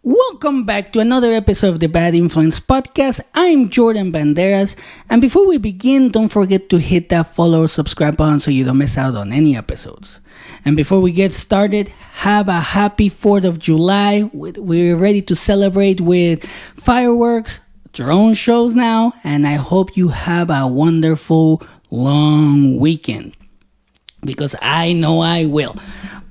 Welcome back to another episode of the Bad Influence Podcast. I'm Bjordan Banderas, and before we begin, don't forget to hit that follow or subscribe button so you don't miss out on any episodes. And before we get started, have a happy 4th of July. We're ready to celebrate with fireworks, drone shows now, and I hope you have a wonderful long weekend, because I know I will.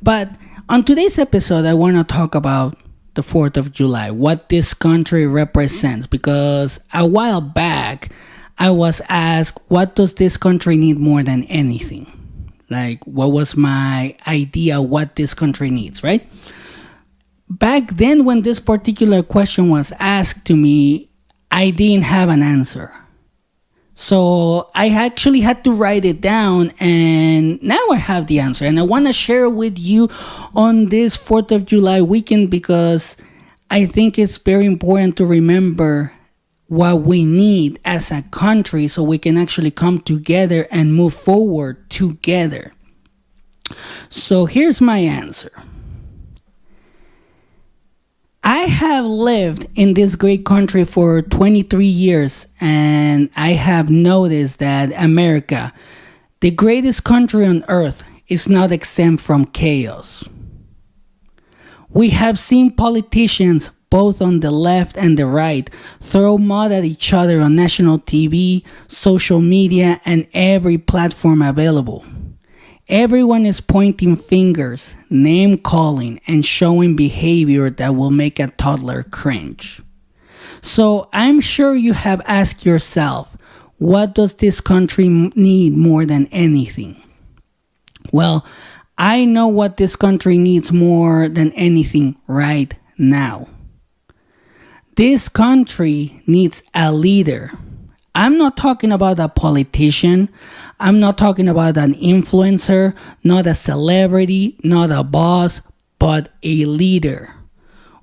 But on today's episode, I want to talk about the 4th of July, what this country represents, because a while back I was asked, what does this country need more than anything? Like, what was my idea what this country needs, right? Back then when this particular question was asked to me, I didn't have an answer. So I actually had to write it down, and now I have the answer. And I want to share with you on this 4th of July weekend, because I think it's very important to remember what we need as a country so we can actually come together and move forward together. So here's my answer. I have lived in this great country for 23 years, and I have noticed that America, the greatest country on earth, is not exempt from chaos. We have seen politicians, both on the left and the right, throw mud at each other on national TV, social media, and every platform available. Everyone is pointing fingers, name-calling, and showing behavior that will make a toddler cringe. So I'm sure you have asked yourself, what does this country need more than anything? Well, I know what this country needs more than anything right now. This country needs a leader. I'm not talking about a politician. I'm not talking about an influencer, not a celebrity, not a boss, but a leader.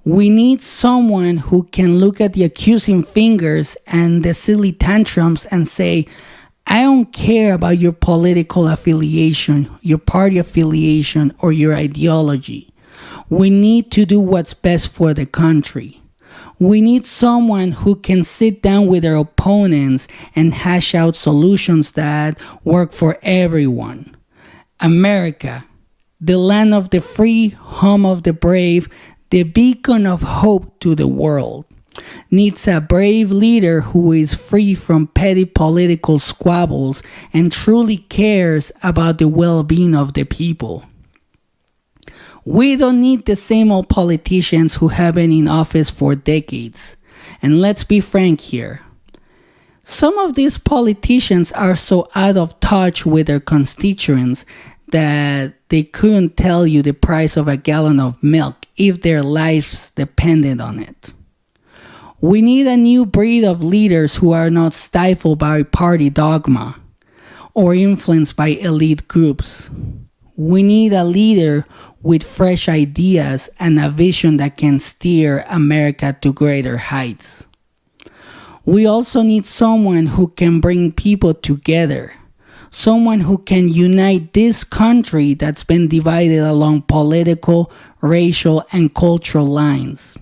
We need someone who can look at the accusing fingers and the silly tantrums and say, I don't care about your political affiliation, your party affiliation, or your ideology. We need to do what's best for the country. We need someone who can sit down with their opponents and hash out solutions that work for everyone. America, the land of the free, home of the brave, the beacon of hope to the world, needs a brave leader who is free from petty political squabbles and truly cares about the well-being of the people. We don't need the same old politicians who have been in office for decades. And let's be frank here. Some of these politicians are so out of touch with their constituents that they couldn't tell you the price of a gallon of milk if their lives depended on it. We need a new breed of leaders who are not stifled by party dogma or influenced by elite groups. We need a leader with fresh ideas and a vision that can steer America to greater heights. We also need someone who can bring people together, someone who can unite this country that's been divided along political, racial, and cultural lines.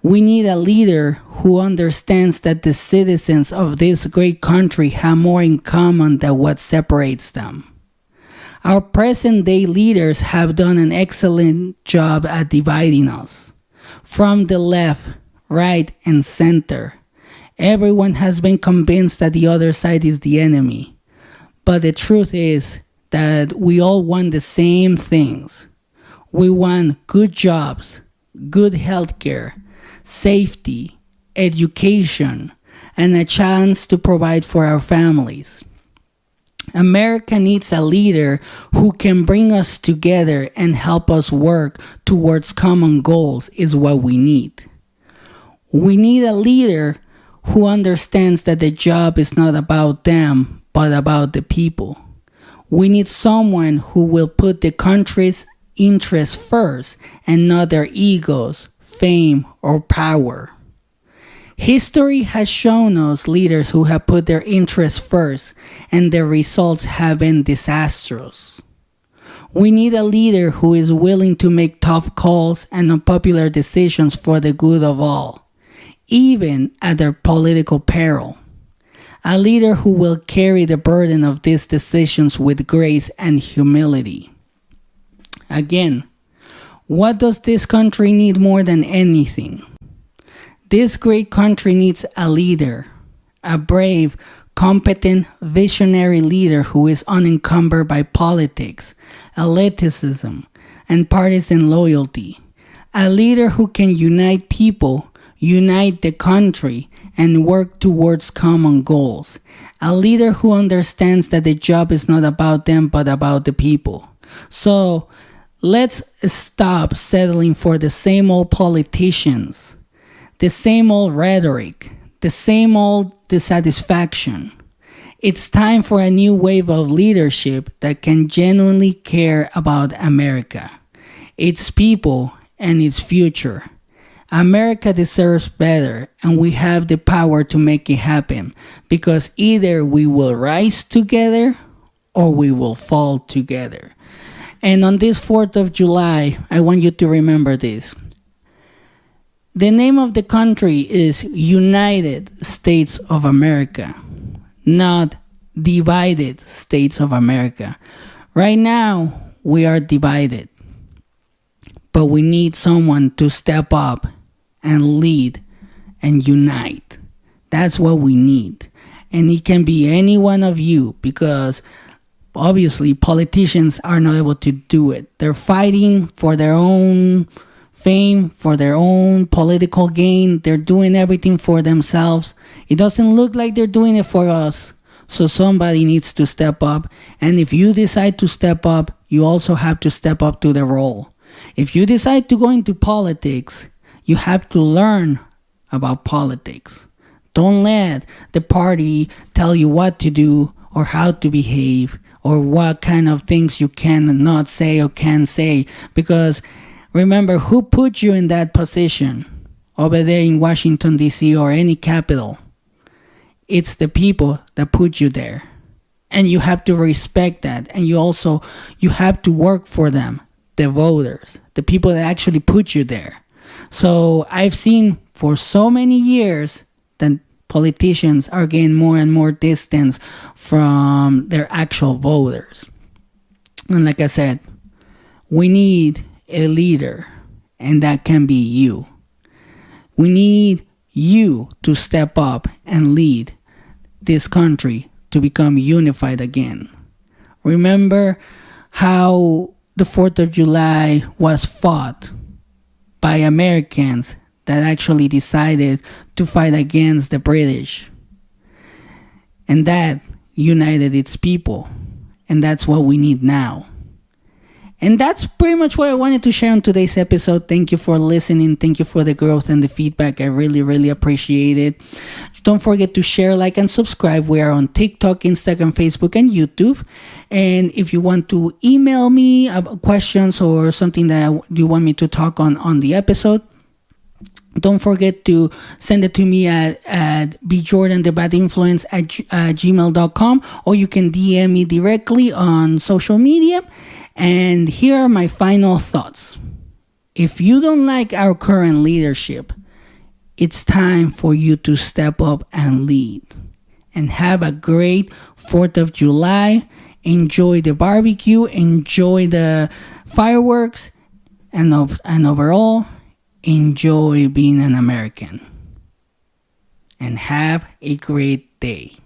We need a leader who understands that the citizens of this great country have more in common than what separates them. Our present-day leaders have done an excellent job at dividing us. From the left, right, and center, everyone has been convinced that the other side is the enemy. But the truth is that we all want the same things. We want good jobs, good healthcare, safety, education, and a chance to provide for our families. America needs a leader who can bring us together and help us work towards common goals is what we need. We need a leader who understands that the job is not about them, but about the people. We need someone who will put the country's interests first and not their egos, fame, or power. History has shown us leaders who have put their interests first, and their results have been disastrous. We need a leader who is willing to make tough calls and unpopular decisions for the good of all, even at their political peril. A leader who will carry the burden of these decisions with grace and humility. Again, what does this country need more than anything? This great country needs a leader, a brave, competent, visionary leader who is unencumbered by politics, elitism, and partisan loyalty. A leader who can unite people, unite the country, and work towards common goals. A leader who understands that the job is not about them but about the people. So let's stop settling for the same old politicians, the same old rhetoric, the same old dissatisfaction. It's time for a new wave of leadership that can genuinely care about America, its people, and its future. America deserves better, and we have the power to make it happen, because either we will rise together or we will fall together. And on this 4th of July, I want you to remember this. The name of the country is United States of America, not Divided States of America. Right now, we are divided, but we need someone to step up and lead and unite. That's what we need. And it can be any one of you, because obviously politicians are not able to do it. They're fighting for their own fame, for their own political gain. They're doing everything for themselves. It doesn't look like they're doing it for us. So somebody needs to step up. And if you decide to step up, you also have to step up to the role. If you decide to go into politics, you have to learn about politics. Don't let the party tell you what to do or how to behave or what kind of things you can and not say or can say. Because remember, who put you in that position over there in Washington, D.C. or any capital? It's the people that put you there. And you have to respect that. And you have to work for them, the voters, the people that actually put you there. So I've seen for so many years that politicians are getting more and more distance from their actual voters. And like I said, we need a leader, and that can be you. We need you to step up and lead this country to become unified again. Remember how the 4th of July was fought by Americans that actually decided to fight against the British. And that united its people. And that's what we need now. And that's pretty much what I wanted to share on today's episode. Thank you for listening. Thank you for the growth and the feedback. I really, really appreciate it. Don't forget to share, like, and subscribe. We are on TikTok, Instagram, Facebook, and YouTube. And if you want to email me questions or something that you want me to talk on the episode, don't forget to send it to me at bjordanthebadinfluence@gmail.com, or you can DM me directly on social media. And here are my final thoughts. If you don't like our current leadership, it's time for you to step up and lead. And have a great 4th of July. Enjoy the barbecue, enjoy the fireworks, and overall, enjoy being an American. And have a great day.